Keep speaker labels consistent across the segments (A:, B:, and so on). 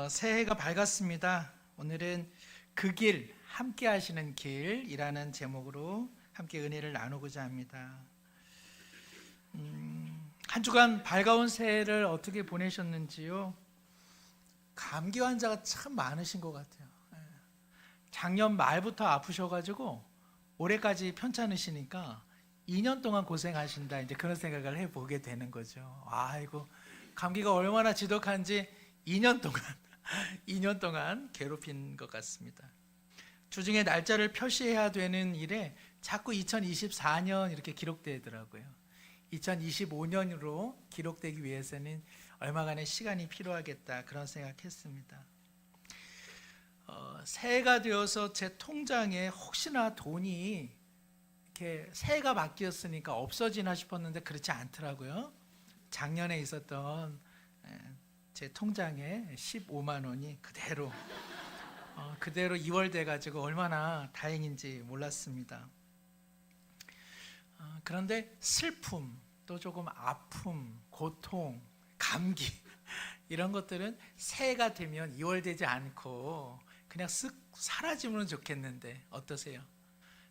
A: 새해가 밝았습니다. 오늘은 그 길, 함께 하시는 길이라는 제목으로 함께 은혜를 나누고자 합니다. 한 주간 밝아온 새해를 어떻게 보내셨는지요? 감기 환자가 참 많으신 것 같아요. 작년 말부터 아프셔가지고 올해까지 편찮으시니까 2년 동안 고생하신다, 이제 그런 생각을 해보게 되는 거죠. 아이고, 감기가 얼마나 지독한지 2년 동안 괴롭힌 것 같습니다. 주중에 날짜를 표시해야 되는 일에 자꾸 2024년 이렇게 기록되더라고요. 2025년으로 기록되기 위해서는 얼마간의 시간이 필요하겠다, 그런 생각했습니다. 새해가 되어서 제 통장에 혹시나 돈이 이렇게 새해가 바뀌었으니까 없어지나 싶었는데 그렇지 않더라고요. 작년에 있었던 제 통장에 15만 원이 그대로 이월돼 가지고 얼마나 다행인지 몰랐습니다. 그런데 슬픔, 또 조금 아픔, 고통, 감기 이런 것들은 새해가 되면 이월되지 않고 그냥 쓱 사라지면 좋겠는데 어떠세요?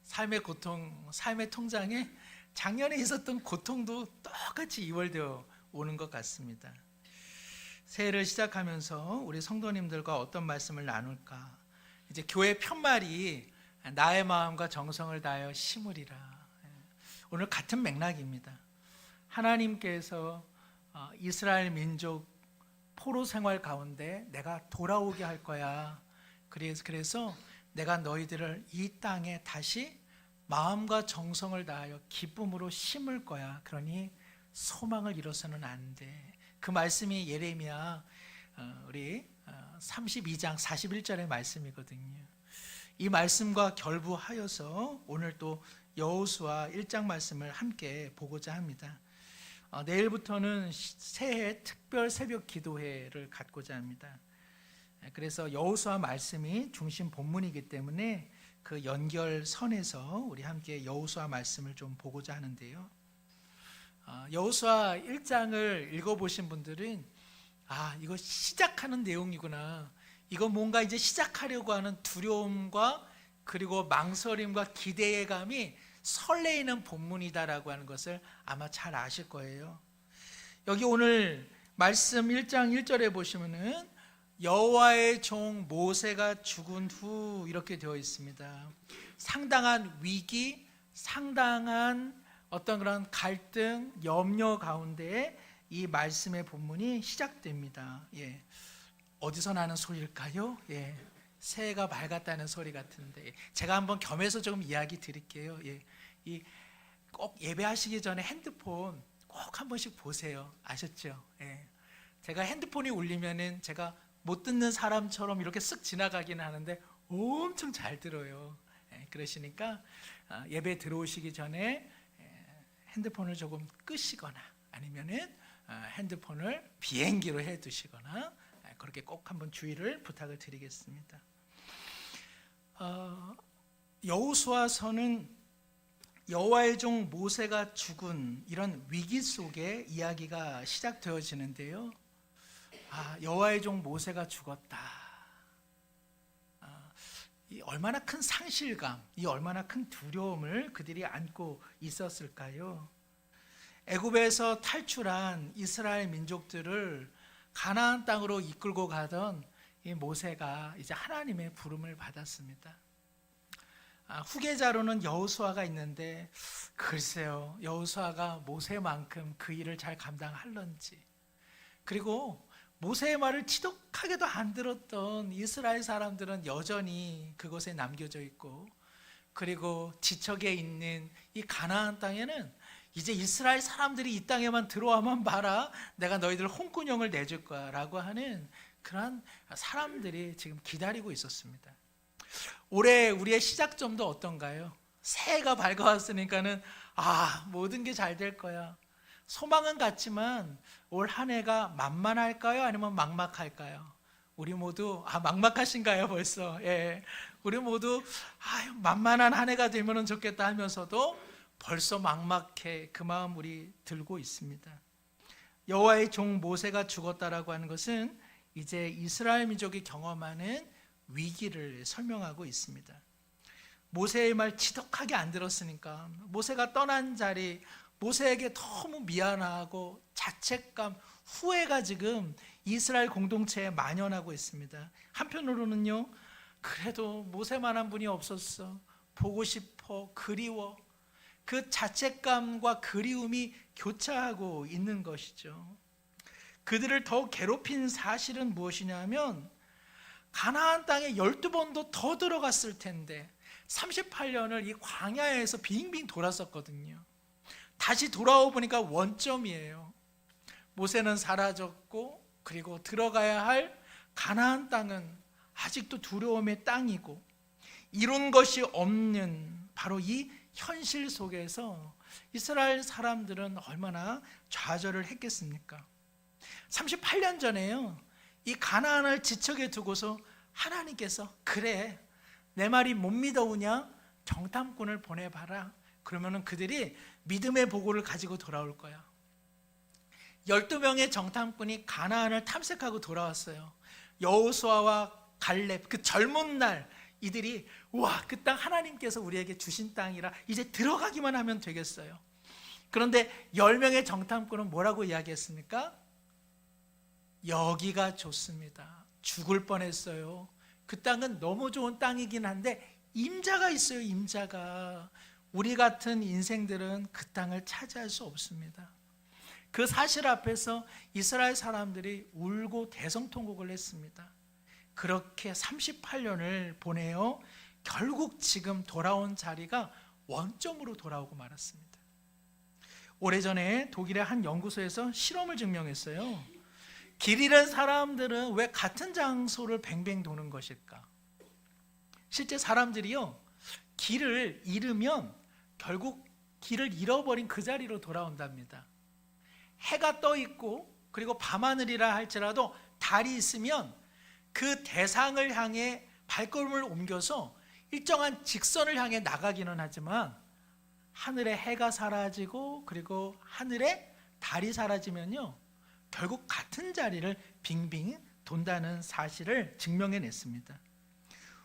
A: 삶의 고통, 삶의 통장에 작년에 있었던 고통도 똑같이 이월되어 오는 것 같습니다. 새해를 시작하면서 우리 성도님들과 어떤 말씀을 나눌까? 이제 교회 편말이 나의 마음과 정성을 다하여 심으리라. 오늘 같은 맥락입니다. 하나님께서 이스라엘 민족 포로 생활 가운데 내가 돌아오게 할 거야. 그래서 내가 너희들을 이 땅에 다시 마음과 정성을 다하여 기쁨으로 심을 거야. 그러니 소망을 잃어서는 안 돼. 그 말씀이 예레미야 우리 32장 41절의 말씀이거든요. 이 말씀과 결부하여서 오늘 또 여호수아 1장 말씀을 함께 보고자 합니다. 내일부터는 새해 특별 새벽 기도회를 갖고자 합니다. 그래서 여호수아 말씀이 중심 본문이기 때문에 그 연결선에서 우리 함께 여호수아 말씀을 좀 보고자 하는데요. 여호수아 1장을 읽어보신 분들은 이거 시작하는 내용이구나, 이거 뭔가 이제 시작하려고 하는 두려움과 그리고 망설임과 기대감이 설레이는 본문이다라고 하는 것을 아마 잘 아실 거예요. 여기 오늘 말씀 1장 1절에 보시면은 여호와의 종 모세가 죽은 후 이렇게 되어 있습니다. 상당한 위기, 상당한 어떤 그런 갈등, 염려 가운데 이 말씀의 본문이 시작됩니다. 어디서 나는 소리일까요? 새해가 밝았다는 소리 같은데 제가 한번 겸해서 조금 이야기 드릴게요. 꼭 예배하시기 전에 핸드폰 꼭 한 번씩 보세요. 아셨죠? 제가 핸드폰이 울리면은 제가 못 듣는 사람처럼 이렇게 쓱 지나가기는 하는데 엄청 잘 들어요. 그러시니까 예배 들어오시기 전에 핸드폰을 조금 끄시거나 아니면은 핸드폰을 비행기로 해 두시거나 그렇게 꼭 한번 주의를 부탁을 드리겠습니다. 여호수아서는 여호와의 종 모세가 죽은 이런 위기 속에 이야기가 시작되어지는데요. 여호와의 종 모세가 죽었다. 이 얼마나 큰 상실감, 이 얼마나 큰 두려움을 그들이 안고 있었을까요? 애굽에서 탈출한 이스라엘 민족들을 가나안 땅으로 이끌고 가던 이 모세가 이제 하나님의 부름을 받았습니다. 후계자로는 여호수아가 있는데 글쎄요, 여호수아가 모세만큼 그 일을 잘 감당할런지, 그리고 모세의 말을 지독하게도 안 들었던 이스라엘 사람들은 여전히 그곳에 남겨져 있고, 그리고 지척에 있는 이 가나안 땅에는 이제 이스라엘 사람들이 이 땅에만 들어와만 봐라, 내가 너희들 홍군형을 내줄 거야 라고 하는 그런 사람들이 지금 기다리고 있었습니다. 올해 우리의 시작점도 어떤가요? 새해가 밝아왔으니까는 모든 게 잘 될 거야, 소망은 같지만 올 한 해가 만만할까요? 아니면 막막할까요? 우리 모두 막막하신가요 벌써? 우리 모두 만만한 한 해가 되면 좋겠다 하면서도 벌써 막막해, 그 마음 우리 들고 있습니다. 여호와의 종 모세가 죽었다라고 하는 것은 이제 이스라엘 민족이 경험하는 위기를 설명하고 있습니다. 모세의 말 지독하게 안 들었으니까 모세가 떠난 자리, 모세에게 너무 미안하고 자책감, 후회가 지금 이스라엘 공동체에 만연하고 있습니다. 한편으로는요, 그래도 모세만한 분이 없었어, 보고 싶어, 그리워, 그 자책감과 그리움이 교차하고 있는 것이죠. 그들을 더 괴롭힌 사실은 무엇이냐면 가나안 땅에 12번도 더 들어갔을 텐데 38년을 이 광야에서 빙빙 돌았었거든요. 다시 돌아오 보니까 원점이에요. 모세는 사라졌고, 그리고 들어가야 할 가나안 땅은 아직도 두려움의 땅이고, 이룬 것이 없는 바로 이 현실 속에서 이스라엘 사람들은 얼마나 좌절을 했겠습니까? 38년 전에요, 이 가나안을 지척에 두고서 하나님께서 그래, 내 말이 못 믿어오냐? 정탐꾼을 보내봐라. 그러면은 그들이 믿음의 보고를 가지고 돌아올 거야. 12명의 정탐꾼이 가나안을 탐색하고 돌아왔어요. 여호수아와 갈렙, 그 젊은 날 이들이 와, 그 땅 하나님께서 우리에게 주신 땅이라 이제 들어가기만 하면 되겠어요. 그런데 10명의 정탐꾼은 뭐라고 이야기했습니까? 여기가 좋습니다. 죽을 뻔했어요. 그 땅은 너무 좋은 땅이긴 한데 임자가 있어요. 임자가. 우리 같은 인생들은 그 땅을 차지할 수 없습니다. 그 사실 앞에서 이스라엘 사람들이 울고 대성통곡을 했습니다. 그렇게 38년을 보내어 결국 지금 돌아온 자리가 원점으로 돌아오고 말았습니다. 오래전에 독일의 한 연구소에서 실험을 증명했어요. 길 잃은 사람들은 왜 같은 장소를 뱅뱅 도는 것일까? 실제 사람들이요, 길을 잃으면 결국 길을 잃어버린 그 자리로 돌아온답니다. 해가 떠 있고 그리고 밤하늘이라 할지라도 달이 있으면 그 대상을 향해 발걸음을 옮겨서 일정한 직선을 향해 나가기는 하지만 하늘에 해가 사라지고 그리고 하늘에 달이 사라지면요, 결국 같은 자리를 빙빙 돈다는 사실을 증명해냈습니다.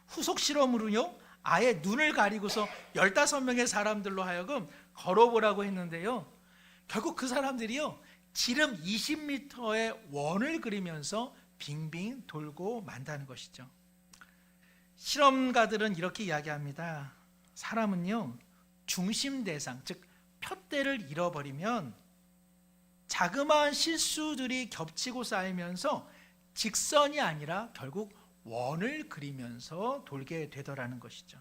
A: 후속 실험으로요, 아예 눈을 가리고서 15명의 사람들로 하여금 걸어보라고 했는데요, 결국 그 사람들이요, 지름 20m의 원을 그리면서 빙빙 돌고 만다는 것이죠. 실험가들은 이렇게 이야기합니다. 사람은요, 중심 대상, 즉 표대를 잃어버리면 자그마한 실수들이 겹치고 쌓이면서 직선이 아니라 결국 원을 그리면서 돌게 되더라는 것이죠.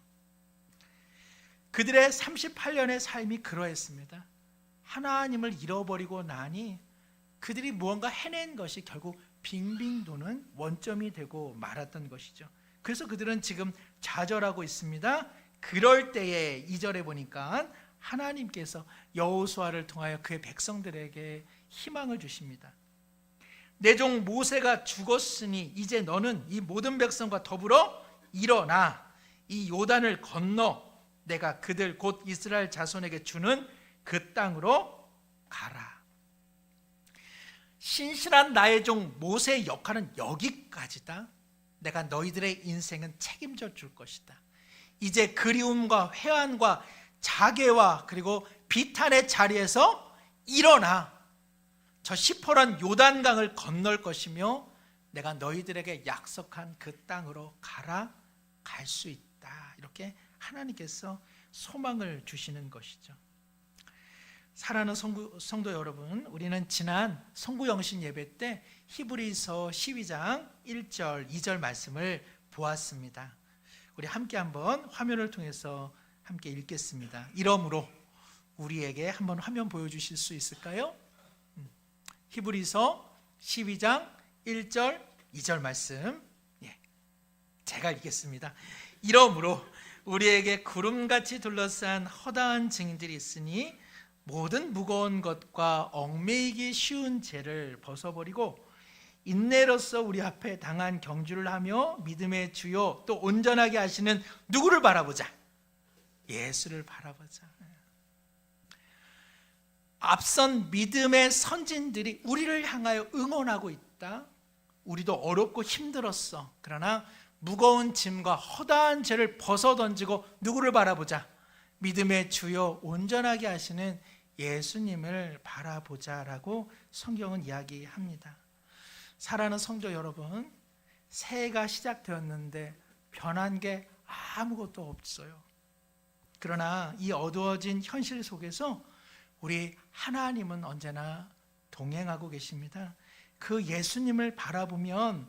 A: 그들의 38년의 삶이 그러했습니다. 하나님을 잃어버리고 나니 그들이 무언가 해낸 것이 결국 빙빙 도는 원점이 되고 말았던 것이죠. 그래서 그들은 지금 좌절하고 있습니다. 그럴 때에 2절에 보니까 하나님께서 여호수아를 통하여 그의 백성들에게 희망을 주십니다. 내 종 모세가 죽었으니 이제 너는 이 모든 백성과 더불어 일어나 이 요단을 건너 내가 그들 곧 이스라엘 자손에게 주는 그 땅으로 가라. 신실한 나의 종 모세의 역할은 여기까지다. 내가 너희들의 인생은 책임져 줄 것이다. 이제 그리움과 회한과 자괴와 그리고 비탄의 자리에서 일어나 저 시퍼런 요단강을 건널 것이며 내가 너희들에게 약속한 그 땅으로 가라. 갈 수 있다. 이렇게 하나님께서 소망을 주시는 것이죠. 사랑하는 성도 여러분, 우리는 지난 성구영신 예배 때 히브리서 12장 1절 2절 말씀을 보았습니다. 우리 함께 한번 화면을 통해서 함께 읽겠습니다. 이러므로 우리에게 한번 화면 보여주실 수 있을까요? 히브리서 12장 1절 2절 말씀, 제가 읽겠습니다. 이러므로 우리에게 구름같이 둘러싼 허다한 증인들이 있으니 모든 무거운 것과 얽매이기 쉬운 죄를 벗어버리고 인내로서 우리 앞에 당한 경주를 하며 믿음의 주요 또 온전하게 하시는 누구를 바라보자? 예수를 바라보자. 앞선 믿음의 선진들이 우리를 향하여 응원하고 있다. 우리도 어렵고 힘들었어. 그러나 무거운 짐과 허다한 죄를 벗어던지고 누구를 바라보자? 믿음의 주요 온전하게 하시는 예수님을 바라보자라고 성경은 이야기합니다. 사랑하는 성도 여러분, 새해가 시작되었는데 변한 게 아무것도 없어요. 그러나 이 어두워진 현실 속에서 우리 하나님은 언제나 동행하고 계십니다. 그 예수님을 바라보면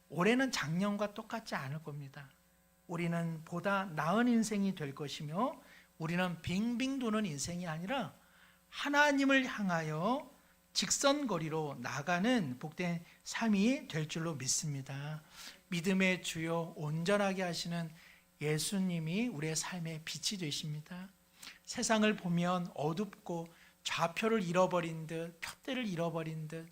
A: 올해는 작년과 똑같지 않을 겁니다. 우리는 보다 나은 인생이 될 것이며 우리는 빙빙 도는 인생이 아니라 하나님을 향하여 직선거리로 나가는 복된 삶이 될 줄로 믿습니다. 믿음의 주요 온전하게 하시는 예수님이 우리의 삶의 빛이 되십니다. 세상을 보면 어둡고 좌표를 잃어버린 듯 푯대를 잃어버린 듯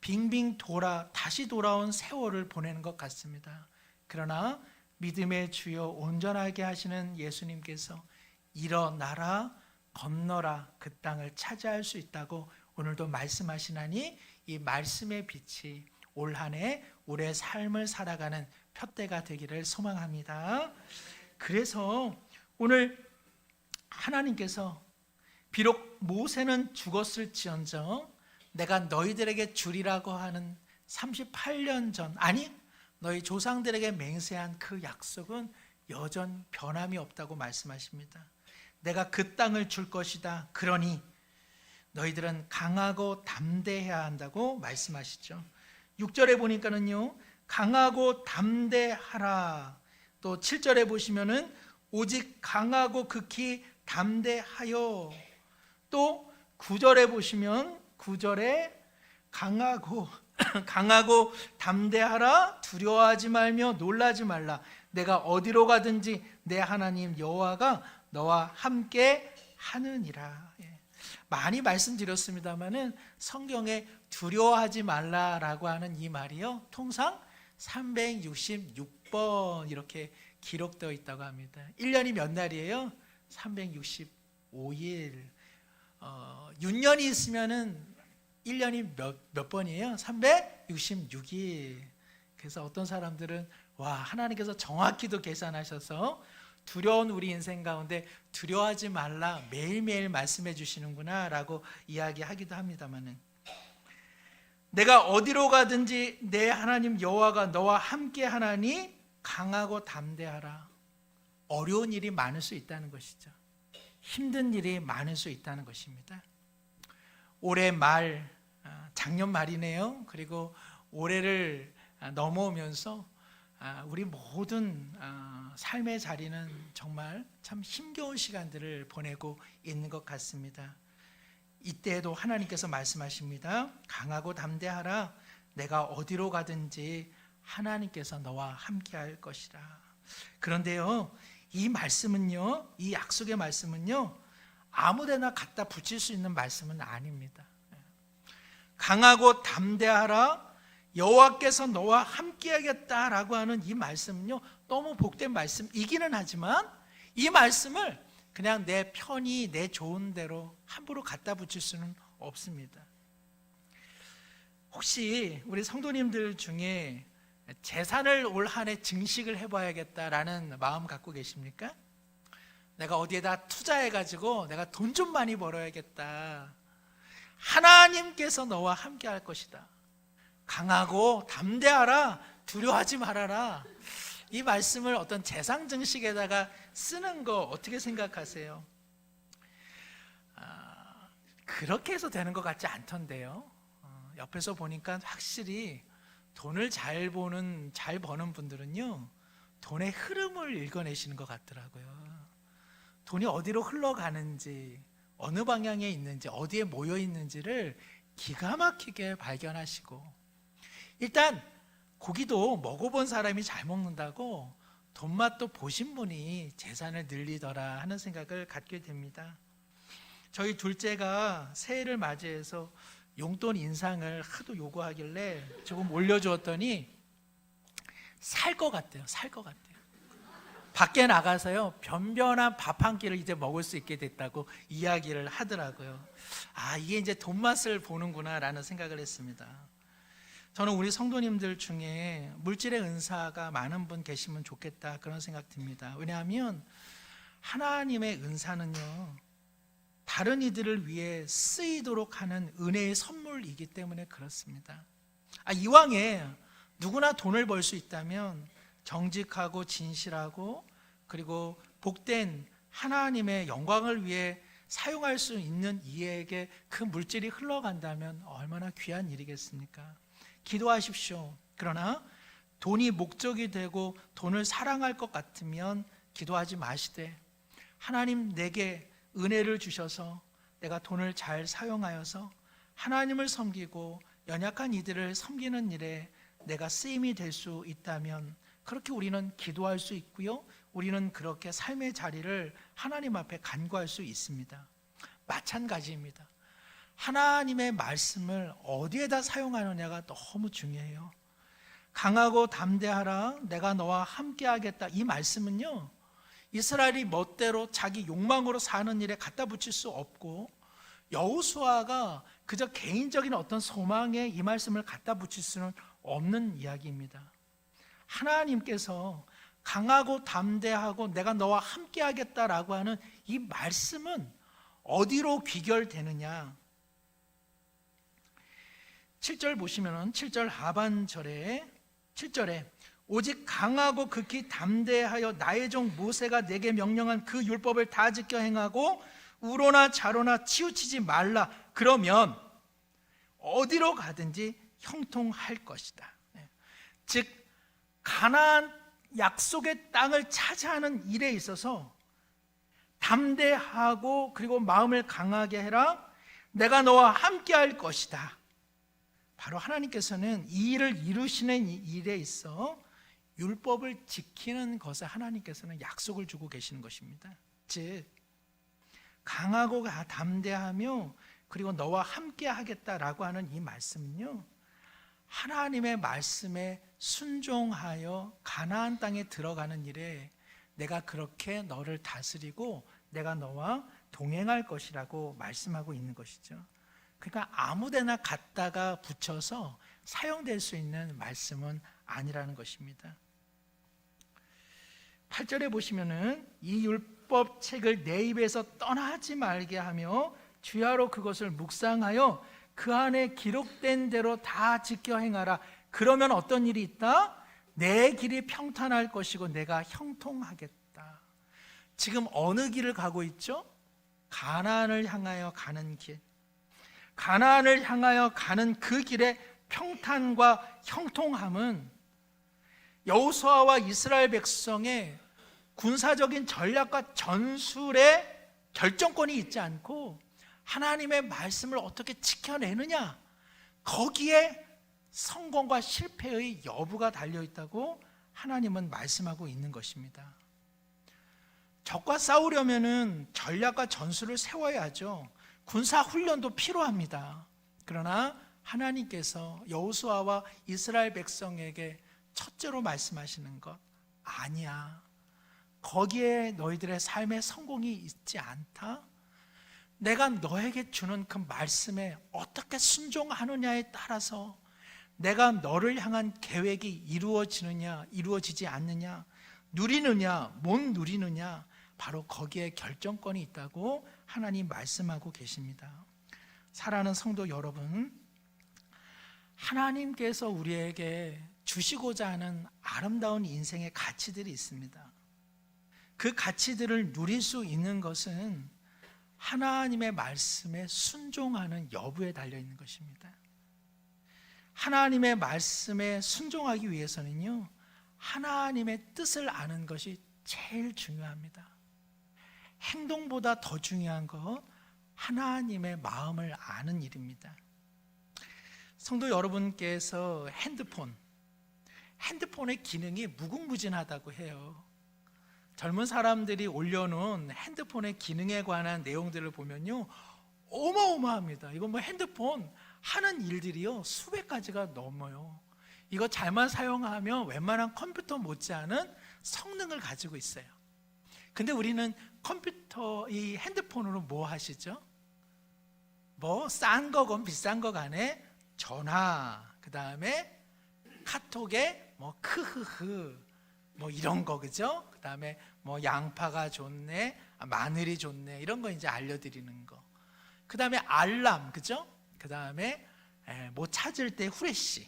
A: 빙빙 돌아 다시 돌아온 세월을 보내는 것 같습니다. 그러나 믿음의 주요 온전하게 하시는 예수님께서 일어나라 건너라 그 땅을 차지할 수 있다고 오늘도 말씀하시나니 이 말씀의 빛이 올 한 해 우리의 삶을 살아가는 푯대가 되기를 소망합니다. 그래서 오늘 하나님께서 비록 모세는 죽었을지언정 내가 너희들에게 주리라고 하는 38년 전, 아니 너희 조상들에게 맹세한 그 약속은 여전 변함이 없다고 말씀하십니다. 내가 그 땅을 줄 것이다. 그러니 너희들은 강하고 담대해야 한다고 말씀하시죠. 6절에 보니까는요, 강하고 담대하라. 또 7절에 보시면은 오직 강하고 극히 담대하여. 또 9절에 보시면 9절에 강하고 담대하라. 두려워하지 말며 놀라지 말라. 내가 어디로 가든지 내 하나님 여호와가 너와 함께 하느니라. 많이 말씀드렸습니다마는 성경에 두려워하지 말라라고 하는 이 말이요, 통상 366번 이렇게 기록되어 있다고 합니다. 1년이 몇 날이에요? 365일. 6년이 있으면은 1년이 몇 번이에요? 366일. 그래서 어떤 사람들은 와, 하나님께서 정확히도 계산하셔서 두려운 우리 인생 가운데 두려워하지 말라 매일매일 말씀해 주시는구나 라고 이야기하기도 합니다만은, 내가 어디로 가든지 내 하나님 여호와가 너와 함께 하나니 강하고 담대하라. 어려운 일이 많을 수 있다는 것이죠. 힘든 일이 많을 수 있다는 것입니다. 올해 말, 작년 말이네요. 그리고 올해를 넘어오면서 우리 모든 삶의 자리는 정말 참 힘겨운 시간들을 보내고 있는 것 같습니다. 이때에도 하나님께서 말씀하십니다. 강하고 담대하라. 내가 어디로 가든지 하나님께서 너와 함께 할 것이라. 그런데요, 이 말씀은요, 이 약속의 말씀은요, 아무데나 갖다 붙일 수 있는 말씀은 아닙니다. 강하고 담대하라. 여호와께서 너와 함께 하겠다라고 하는 이 말씀은요, 너무 복된 말씀이기는 하지만 이 말씀을 그냥 내 편히 내 좋은 대로 함부로 갖다 붙일 수는 없습니다. 혹시 우리 성도님들 중에 재산을 올 한 해 증식을 해봐야겠다라는 마음 갖고 계십니까? 내가 어디에다 투자해가지고 내가 돈 좀 많이 벌어야겠다. 하나님께서 너와 함께 할 것이다. 강하고 담대하라. 두려워하지 말아라. 이 말씀을 어떤 재산 증식에다가 쓰는 거 어떻게 생각하세요? 그렇게 해서 되는 것 같지 않던데요. 옆에서 보니까 확실히 돈을 잘 버는 분들은요, 돈의 흐름을 읽어내시는 것 같더라고요. 돈이 어디로 흘러가는지, 어느 방향에 있는지, 어디에 모여 있는지를 기가 막히게 발견하시고, 일단 고기도 먹어본 사람이 잘 먹는다고 돈맛도 보신 분이 재산을 늘리더라 하는 생각을 갖게 됩니다. 저희 둘째가 새해를 맞이해서 용돈 인상을 하도 요구하길래 조금 올려주었더니 살 것 같대요. 밖에 나가서요, 변변한 밥 한 끼를 이제 먹을 수 있게 됐다고 이야기를 하더라고요. 이게 이제 돈맛을 보는구나 라는 생각을 했습니다. 저는 우리 성도님들 중에 물질의 은사가 많은 분 계시면 좋겠다, 그런 생각 듭니다. 왜냐하면 하나님의 은사는요, 다른 이들을 위해 쓰이도록 하는 은혜의 선물이기 때문에 그렇습니다. 이왕에 누구나 돈을 벌 수 있다면 정직하고 진실하고 그리고 복된 하나님의 영광을 위해 사용할 수 있는 이에게 그 물질이 흘러간다면 얼마나 귀한 일이겠습니까? 기도하십시오. 그러나 돈이 목적이 되고 돈을 사랑할 것 같으면 기도하지 마시되, 하나님 내게 은혜를 주셔서 내가 돈을 잘 사용하여서 하나님을 섬기고 연약한 이들을 섬기는 일에 내가 쓰임이 될 수 있다면, 그렇게 우리는 기도할 수 있고요, 우리는 그렇게 삶의 자리를 하나님 앞에 간구할 수 있습니다. 마찬가지입니다. 하나님의 말씀을 어디에다 사용하느냐가 너무 중요해요. 강하고 담대하라, 내가 너와 함께하겠다. 이 말씀은요, 이스라엘이 멋대로 자기 욕망으로 사는 일에 갖다 붙일 수 없고, 여호수아가 그저 개인적인 어떤 소망에 이 말씀을 갖다 붙일 수는 없는 이야기입니다. 하나님께서 강하고 담대하고 내가 너와 함께 하겠다라고 하는 이 말씀은 어디로 귀결되느냐? 7절 보시면 7절 하반절에 7절에 오직 강하고 극히 담대하여 나의 종 모세가 내게 명령한 그 율법을 다 지켜 행하고 우로나 좌로나 치우치지 말라. 그러면 어디로 가든지 형통할 것이다. 즉 가나안 약속의 땅을 차지하는 일에 있어서 담대하고 그리고 마음을 강하게 해라. 내가 너와 함께 할 것이다. 바로 하나님께서는 이 일을 이루시는 일에 있어 율법을 지키는 것에 하나님께서는 약속을 주고 계시는 것입니다. 즉 강하고 담대하며 그리고 너와 함께 하겠다라고 하는 이 말씀은요, 하나님의 말씀에 순종하여 가나안 땅에 들어가는 일에 내가 그렇게 너를 다스리고 내가 너와 동행할 것이라고 말씀하고 있는 것이죠. 그러니까 아무데나 갖다가 붙여서 사용될 수 있는 말씀은 아니라는 것입니다. 8절에 보시면은 이 율법 책을 내 입에서 떠나지 말게 하며 주야로 그것을 묵상하여 그 안에 기록된 대로 다 지켜 행하라. 그러면 어떤 일이 있다? 내 길이 평탄할 것이고 내가 형통하겠다. 지금 어느 길을 가고 있죠? 가나안을 향하여 가는 길. 가나안을 향하여 가는 그 길의 평탄과 형통함은 여호수아와 이스라엘 백성의 군사적인 전략과 전술에 결정권이 있지 않고 하나님의 말씀을 어떻게 지켜내느냐, 거기에 성공과 실패의 여부가 달려있다고 하나님은 말씀하고 있는 것입니다. 적과 싸우려면은 전략과 전술을 세워야죠. 군사 훈련도 필요합니다. 그러나 하나님께서 여호수아와 이스라엘 백성에게 첫째로 말씀하시는 것, 아니야, 거기에 너희들의 삶의 성공이 있지 않다. 내가 너에게 주는 그 말씀에 어떻게 순종하느냐에 따라서 내가 너를 향한 계획이 이루어지느냐 이루어지지 않느냐, 누리느냐 못 누리느냐, 바로 거기에 결정권이 있다고 하나님 말씀하고 계십니다. 사랑하는 성도 여러분, 하나님께서 우리에게 주시고자 하는 아름다운 인생의 가치들이 있습니다. 그 가치들을 누릴 수 있는 것은 하나님의 말씀에 순종하는 여부에 달려있는 것입니다. 하나님의 말씀에 순종하기 위해서는요, 하나님의 뜻을 아는 것이 제일 중요합니다. 행동보다 더 중요한 것, 하나님의 마음을 아는 일입니다. 성도 여러분께서 핸드폰의 기능이 무궁무진하다고 해요. 젊은 사람들이 올려놓은 핸드폰의 기능에 관한 내용들을 보면요, 어마어마합니다. 이건 핸드폰 하는 일들이요, 수백 가지가 넘어요. 이거 잘만 사용하면 웬만한 컴퓨터 못지않은 성능을 가지고 있어요. 근데 우리는 이 핸드폰으로 뭐 하시죠? 싼 거건 비싼 거 간에 전화, 그 다음에 카톡에 뭐 크흐흐 뭐 이런 거, 그죠? 그 다음에 뭐 양파가 좋네, 마늘이 좋네, 이런 거 이제 알려드리는 거. 그 다음에 알람, 그죠? 그 다음에 뭐 찾을 때 후레쉬.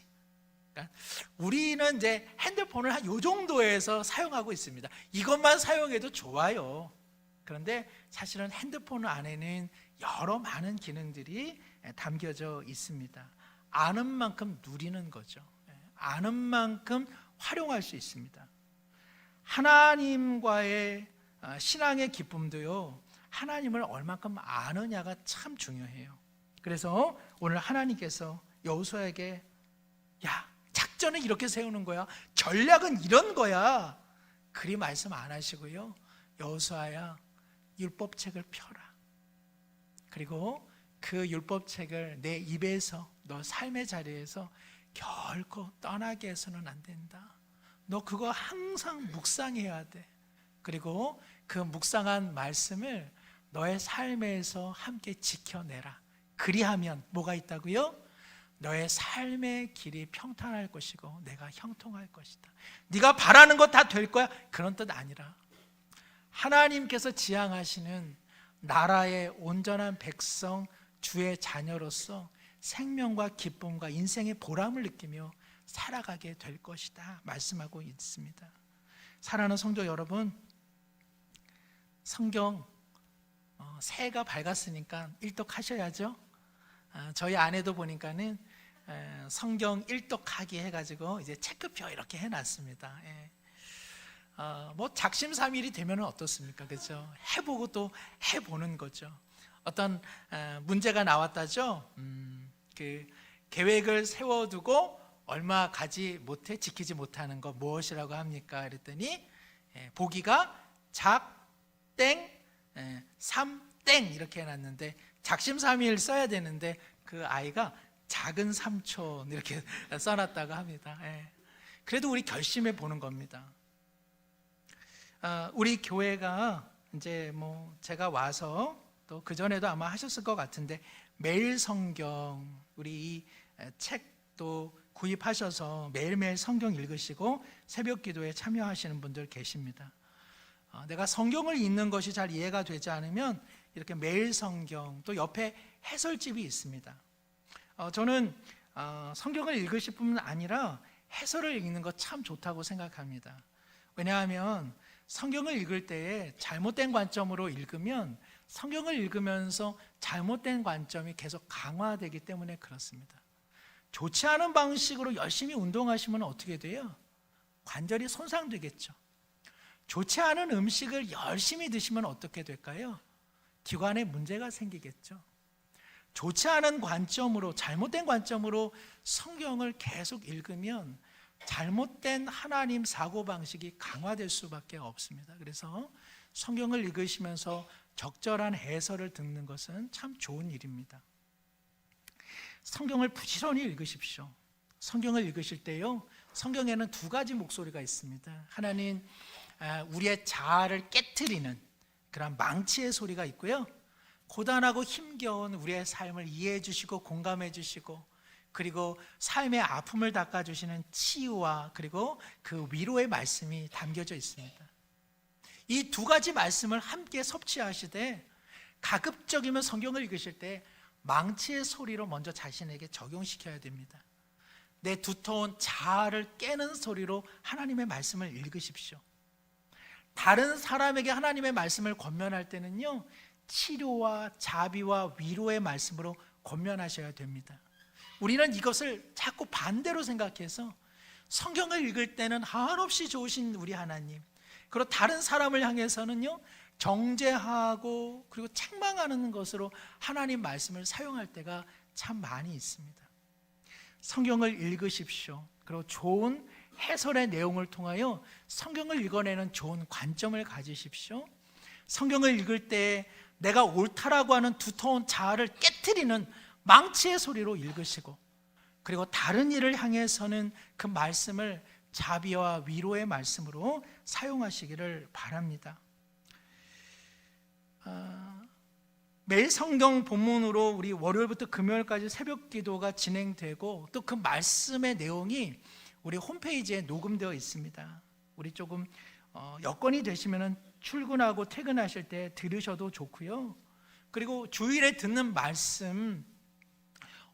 A: 그러니까 우리는 이제 핸드폰을 한 요 정도에서 사용하고 있습니다. 이것만 사용해도 좋아요. 그런데 사실은 핸드폰 안에는 여러 많은 기능들이 담겨져 있습니다. 아는 만큼 누리는 거죠. 아는 만큼 활용할 수 있습니다. 하나님과의 신앙의 기쁨도요, 하나님을 얼만큼 아느냐가 참 중요해요. 그래서 오늘 하나님께서 여호수아에게 야, 작전은 이렇게 세우는 거야, 전략은 이런 거야, 그리 말씀 안 하시고요, 여호수아야, 율법책을 펴라. 그리고 그 율법책을 내 입에서, 너 삶의 자리에서 결코 떠나게 해서는 안 된다. 너 그거 항상 묵상해야 돼. 그리고 그 묵상한 말씀을 너의 삶에서 함께 지켜내라. 그리하면 뭐가 있다고요? 너의 삶의 길이 평탄할 것이고 내가 형통할 것이다. 네가 바라는 거 다 될 거야, 그런 뜻 아니라 하나님께서 지향하시는 나라의 온전한 백성, 주의 자녀로서 생명과 기쁨과 인생의 보람을 느끼며 살아가게 될 것이다 말씀하고 있습니다. 사랑하는 성도 여러분, 성경 새해가 밝았으니까 일독하셔야죠. 저희 아내도 보니까는 성경 일독하기 해가지고 이제 체크표 이렇게 해놨습니다. 뭐 작심삼일이 되면 어떻습니까? 그렇죠? 해보고 또 해보는 거죠. 어떤 문제가 나왔다죠. 그 계획을 세워두고 얼마 가지 못해 지키지 못하는 거 무엇이라고 합니까? 그랬더니 보기가 작땡 3땡 이렇게 해놨는데 작심삼일 써야 되는데 그 아이가 작은 삼촌 이렇게 써놨다고 합니다. 그래도 우리 결심해 보는 겁니다. 우리 교회가 이제 뭐 제가 와서 또 그전에도 아마 하셨을 것 같은데 매일 성경, 우리 이 책도 구입하셔서 매일매일 성경 읽으시고 새벽 기도에 참여하시는 분들 계십니다. 내가 성경을 읽는 것이 잘 이해가 되지 않으면 이렇게 매일 성경, 또 옆에 해설집이 있습니다. 저는 성경을 읽으실 뿐만 아니라 해설을 읽는 것 참 좋다고 생각합니다. 왜냐하면 성경을 읽을 때에 잘못된 관점으로 읽으면 성경을 읽으면서 잘못된 관점이 계속 강화되기 때문에 그렇습니다. 좋지 않은 방식으로 열심히 운동하시면 어떻게 돼요? 관절이 손상되겠죠. 좋지 않은 음식을 열심히 드시면 어떻게 될까요? 기관에 문제가 생기겠죠. 좋지 않은 관점으로, 잘못된 관점으로 성경을 계속 읽으면 잘못된 하나님 사고방식이 강화될 수밖에 없습니다. 그래서 성경을 읽으시면서 적절한 해설을 듣는 것은 참 좋은 일입니다. 성경을 부지런히 읽으십시오. 성경을 읽으실 때요, 성경에는 두 가지 목소리가 있습니다. 하나는 우리의 자아를 깨트리는 그런 망치의 소리가 있고요, 고단하고 힘겨운 우리의 삶을 이해해 주시고 공감해 주시고, 그리고 삶의 아픔을 닦아주시는 치유와 그리고 그 위로의 말씀이 담겨져 있습니다. 이 두 가지 말씀을 함께 섭취하시되 가급적이면 성경을 읽으실 때 망치의 소리로 먼저 자신에게 적용시켜야 됩니다. 내 두터운 자아를 깨는 소리로 하나님의 말씀을 읽으십시오. 다른 사람에게 하나님의 말씀을 권면할 때는요, 치료와 자비와 위로의 말씀으로 권면하셔야 됩니다. 우리는 이것을 자꾸 반대로 생각해서 성경을 읽을 때는 한없이 좋으신 우리 하나님, 그리고 다른 사람을 향해서는요 정죄하고 그리고 책망하는 것으로 하나님 말씀을 사용할 때가 참 많이 있습니다. 성경을 읽으십시오. 그리고 좋은 해설의 내용을 통하여 성경을 읽어내는 좋은 관점을 가지십시오. 성경을 읽을 때 내가 옳다라고 하는 두터운 자아를 깨트리는 망치의 소리로 읽으시고, 그리고 다른 이를 향해서는 그 말씀을 자비와 위로의 말씀으로 사용하시기를 바랍니다. 매일 성경 본문으로 우리 월요일부터 금요일까지 새벽 기도가 진행되고 또 그 말씀의 내용이 우리 홈페이지에 녹음되어 있습니다. 우리 조금 여건이 되시면 출근하고 퇴근하실 때 들으셔도 좋고요. 그리고 주일에 듣는 말씀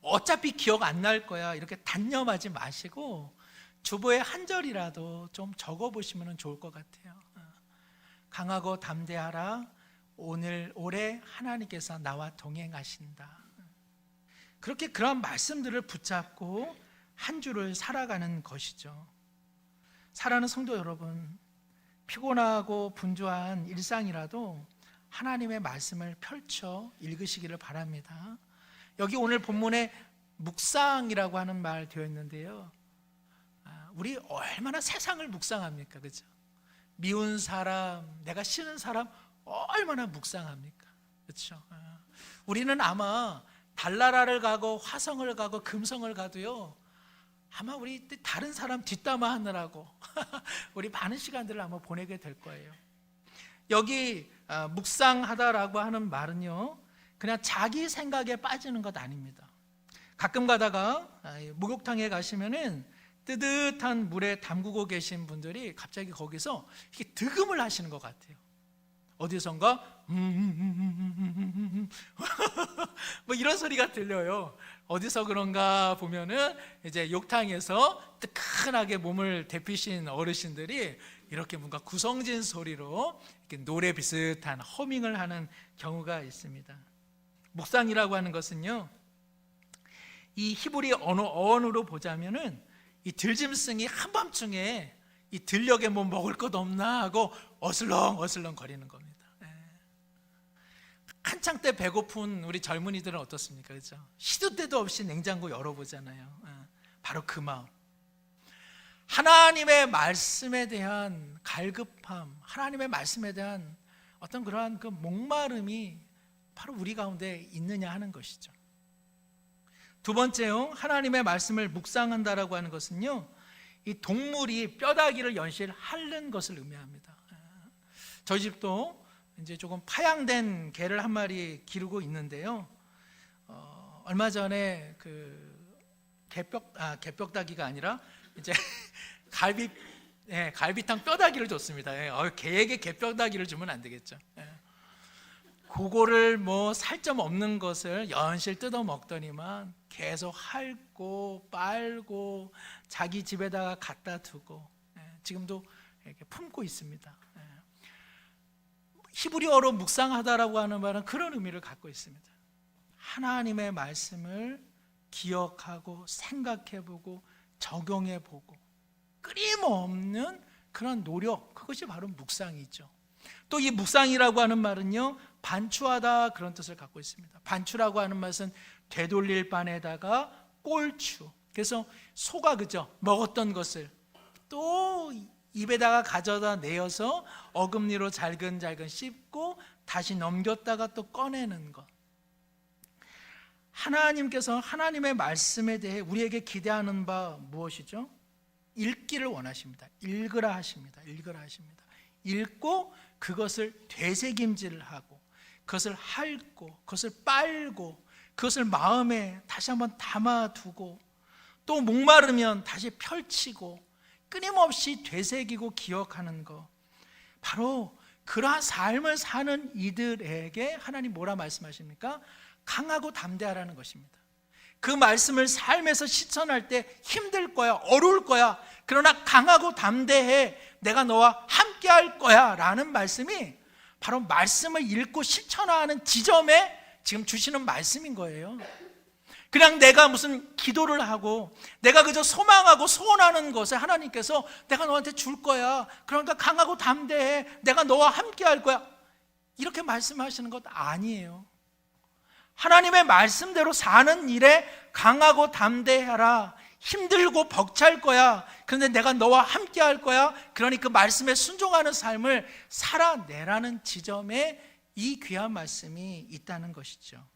A: 어차피 기억 안 날 거야 이렇게 단념하지 마시고 주보에 한 절이라도 좀 적어보시면 좋을 것 같아요. 강하고 담대하라. 올해 하나님께서 나와 동행하신다. 그렇게 그런 말씀들을 붙잡고 한 주를 살아가는 것이죠. 사랑하는 성도 여러분, 피곤하고 분주한 일상이라도 하나님의 말씀을 펼쳐 읽으시기를 바랍니다. 여기 오늘 본문에 묵상이라고 하는 말 되어 있는데요, 우리 얼마나 세상을 묵상합니까? 그죠? 미운 사람, 내가 싫은 사람 얼마나 묵상합니까? 그렇죠? 우리는 아마 달나라를 가고 화성을 가고 금성을 가도요, 아마 우리 다른 사람 뒷담화 하느라고 우리 많은 시간들을 아마 보내게 될 거예요. 여기 묵상하다라고 하는 말은요, 그냥 자기 생각에 빠지는 것 아닙니다. 가끔 가다가 목욕탕에 가시면은 뜨뜻한 물에 담그고 계신 분들이 갑자기 거기서 이렇게 득음을 하시는 것 같아요. 어디선가 뭐 이런 소리가 들려요. 어디서 그런가 보면은 이제 욕탕에서 뜨끈하게 몸을 데피신 어르신들이 이렇게 뭔가 구성진 소리로 이렇게 노래 비슷한 허밍을 하는 경우가 있습니다. 묵상이라고 하는 것은요, 이 히브리 어원으로 보자면은 이 들짐승이 한밤중에 이 들녘에 뭐 먹을 것 없나 하고 어슬렁 거리는 겁니다. 한창 때 배고픈 우리 젊은이들은 어떻습니까? 그렇죠? 시도 때도 없이 냉장고 열어보잖아요. 바로 그 마음. 하나님의 말씀에 대한 갈급함, 하나님의 말씀에 대한 어떤 그러한 그 목마름이 바로 우리 가운데 있느냐 하는 것이죠. 두 번째요, 하나님의 말씀을 묵상한다라고 하는 것은요, 이 동물이 뼈다귀를 연실 핥는 것을 의미합니다. 저희 집도 이제 조금 파양된 개를 한 마리 기르고 있는데요, 얼마 전에 그 개뼈다귀가 아니라 이제 갈비탕 뼈다귀를 줬습니다. 개에게 개뼈다귀를 주면 안 되겠죠. 그거를 뭐 살점 없는 것을 연실 뜯어 먹더니만 계속 핥고 빨고 자기 집에다가 갖다 두고 지금도 이렇게 품고 있습니다. 히브리어로 묵상하다라고 하는 말은 그런 의미를 갖고 있습니다. 하나님의 말씀을 기억하고 생각해보고 적용해보고 끊임없는 그런 노력, 그것이 바로 묵상이죠. 또 이 묵상이라고 하는 말은요, 반추하다 그런 뜻을 갖고 있습니다. 반추라고 하는 말은 되돌릴 바에다가 꼴추. 그래서 소가 그죠, 먹었던 것을 또 입에다가 가져다 내어서 어금니로 잘근잘근 씹고 다시 넘겼다가 또 꺼내는 것. 하나님께서 하나님의 말씀에 대해 우리에게 기대하는 바 무엇이죠? 읽기를 원하십니다. 읽으라 하십니다. 읽고 그것을 되새김질을 하고 그것을 핥고 그것을 빨고 그것을 마음에 다시 한번 담아두고 또 목마르면 다시 펼치고 끊임없이 되새기고 기억하는 것, 바로 그러한 삶을 사는 이들에게 하나님 뭐라 말씀하십니까? 강하고 담대하라는 것입니다. 그 말씀을 삶에서 실천할 때 힘들 거야, 어려울 거야. 그러나 강하고 담대해, 내가 너와 함께 할 거야 라는 말씀이 바로 말씀을 읽고 실천하는 지점에 지금 주시는 말씀인 거예요. 그냥 내가 무슨 기도를 하고 내가 그저 소망하고 소원하는 것을 하나님께서 내가 너한테 줄 거야, 그러니까 강하고 담대해, 내가 너와 함께 할 거야, 이렇게 말씀하시는 것 아니에요. 하나님의 말씀대로 사는 일에 강하고 담대해라, 힘들고 벅찰 거야, 그런데 내가 너와 함께 할 거야, 그러니 그 말씀에 순종하는 삶을 살아내라는 지점에 이 귀한 말씀이 있다는 것이죠.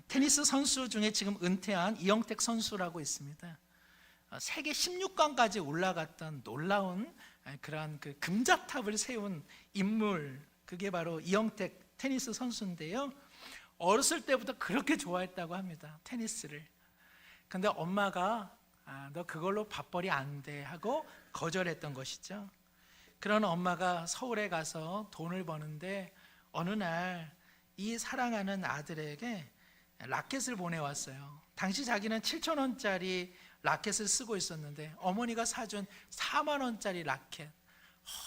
A: 테니스 선수 중에 지금 은퇴한 이영택 선수라고 있습니다. 세계 16강까지 올라갔던 놀라운 그러한 그 금자탑을 세운 인물, 그게 바로 이영택 테니스 선수인데요. 어렸을 때부터 그렇게 좋아했다고 합니다, 테니스를. 근데 엄마가 너 그걸로 밥벌이 안 돼 하고 거절했던 것이죠. 그런 엄마가 서울에 가서 돈을 버는데 어느 날 이 사랑하는 아들에게 라켓을 보내왔어요. 당시 자기는 7,000원짜리 라켓을 쓰고 있었는데 어머니가 사준 4만 원짜리 라켓,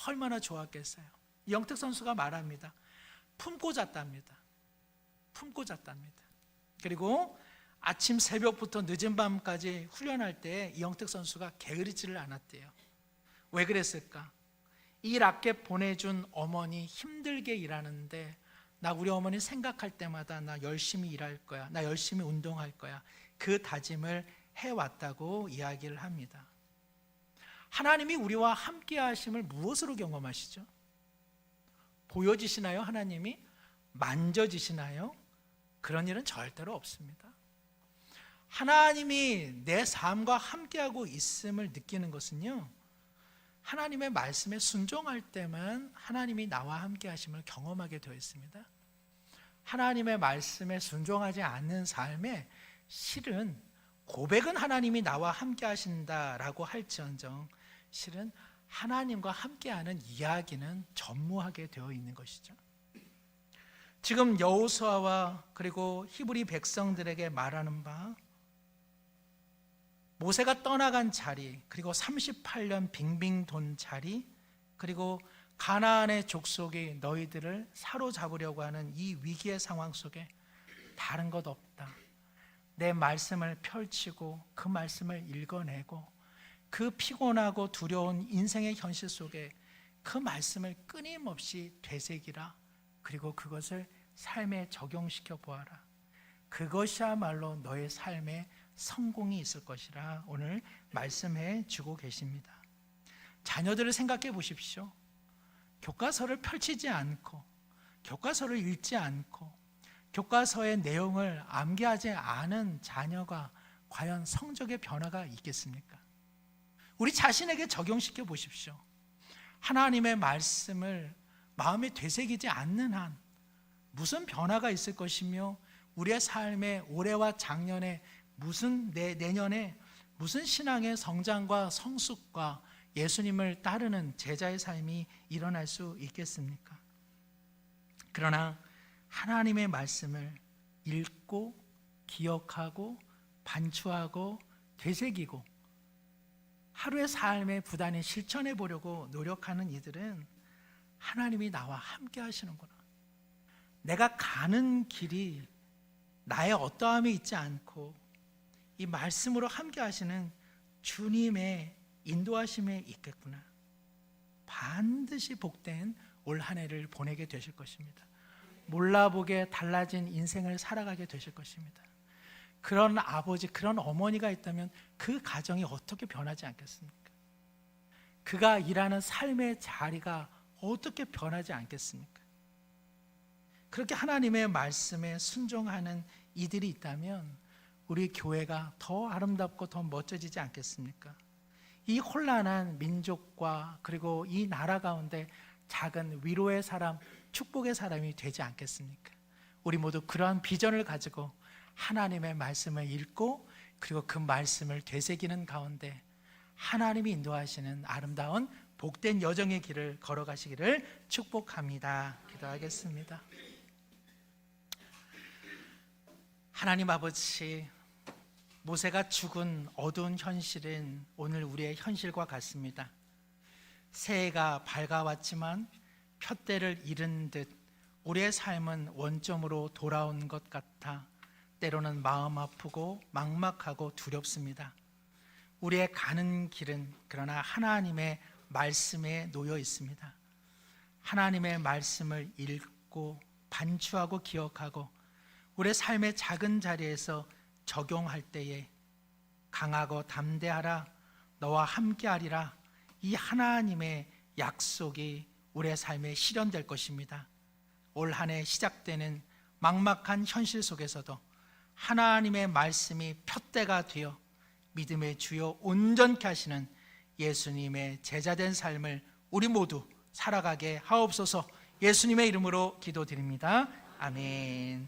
A: 얼마나 좋았겠어요. 이영택 선수가 말합니다. 품고 잤답니다. 품고 잤답니다. 그리고 아침 새벽부터 늦은 밤까지 훈련할 때 이영택 선수가 게으르지를 않았대요. 왜 그랬을까? 이 라켓 보내준 어머니 힘들게 일하는데 우리 어머니 생각할 때마다 나 열심히 일할 거야, 나 열심히 운동할 거야, 그 다짐을 해왔다고 이야기를 합니다. 하나님이 우리와 함께 하심을 무엇으로 경험하시죠? 보여지시나요? 하나님이 만져지시나요? 그런 일은 절대로 없습니다. 하나님이 내 삶과 함께하고 있음을 느끼는 것은요, 하나님의 말씀에 순종할 때만 하나님이 나와 함께 하심을 경험하게 되어 있습니다. 하나님의 말씀에 순종하지 않는 삶에 실은 고백은 하나님이 나와 함께 하신다라고 할지언정 실은 하나님과 함께하는 이야기는 전무하게 되어 있는 것이죠. 지금 여호수아와 그리고 히브리 백성들에게 말하는 바, 모세가 떠나간 자리, 그리고 38년 빙빙 돈 자리, 그리고 가나안의 족속이 너희들을 사로잡으려고 하는 이 위기의 상황 속에 다른 것 없다. 내 말씀을 펼치고 그 말씀을 읽어내고 그 피곤하고 두려운 인생의 현실 속에 그 말씀을 끊임없이 되새기라. 그리고 그것을 삶에 적용시켜 보아라. 그것이야말로 너의 삶에 성공이 있을 것이라 오늘 말씀해 주고 계십니다. 자녀들을 생각해 보십시오. 교과서를 펼치지 않고, 교과서를 읽지 않고, 교과서의 내용을 암기하지 않은 자녀가 과연 성적의 변화가 있겠습니까? 우리 자신에게 적용시켜 보십시오. 하나님의 말씀을 마음에 되새기지 않는 한 무슨 변화가 있을 것이며, 우리의 삶에 올해와 작년에 내년에 무슨 신앙의 성장과 성숙과 예수님을 따르는 제자의 삶이 일어날 수 있겠습니까? 그러나 하나님의 말씀을 읽고 기억하고 반추하고 되새기고 하루의 삶에 부단히 실천해 보려고 노력하는 이들은 하나님이 나와 함께 하시는구나, 내가 가는 길이 나의 어떠함이 있지 않고 이 말씀으로 함께 하시는 주님의 인도하심에 있겠구나, 반드시 복된 올 한 해를 보내게 되실 것입니다. 몰라보게 달라진 인생을 살아가게 되실 것입니다. 그런 아버지, 그런 어머니가 있다면 그 가정이 어떻게 변하지 않겠습니까? 그가 일하는 삶의 자리가 어떻게 변하지 않겠습니까? 그렇게 하나님의 말씀에 순종하는 이들이 있다면 우리 교회가 더 아름답고 더 멋져지지 않겠습니까? 이 혼란한 민족과 그리고 이 나라 가운데 작은 위로의 사람, 축복의 사람이 되지 않겠습니까? 우리 모두 그러한 비전을 가지고 하나님의 말씀을 읽고 그리고 그 말씀을 되새기는 가운데 하나님이 인도하시는 아름다운 복된 여정의 길을 걸어가시기를 축복합니다. 기도하겠습니다. 하나님 아버지, 모세가 죽은 어두운 현실은 오늘 우리의 현실과 같습니다. 새해가 밝아왔지만 푯대를 잃은 듯 우리의 삶은 원점으로 돌아온 것 같아 때로는 마음 아프고 막막하고 두렵습니다. 우리의 가는 길은 그러나 하나님의 말씀에 놓여 있습니다. 하나님의 말씀을 읽고 반추하고 기억하고 우리의 삶의 작은 자리에서 적용할 때에 강하고 담대하라, 너와 함께하리라, 이 하나님의 약속이 우리의 삶에 실현될 것입니다. 올 한 해 시작되는 막막한 현실 속에서도 하나님의 말씀이 푯대가 되어 믿음의 주요 온전케 하시는 예수님의 제자된 삶을 우리 모두 살아가게 하옵소서. 예수님의 이름으로 기도드립니다. 아멘.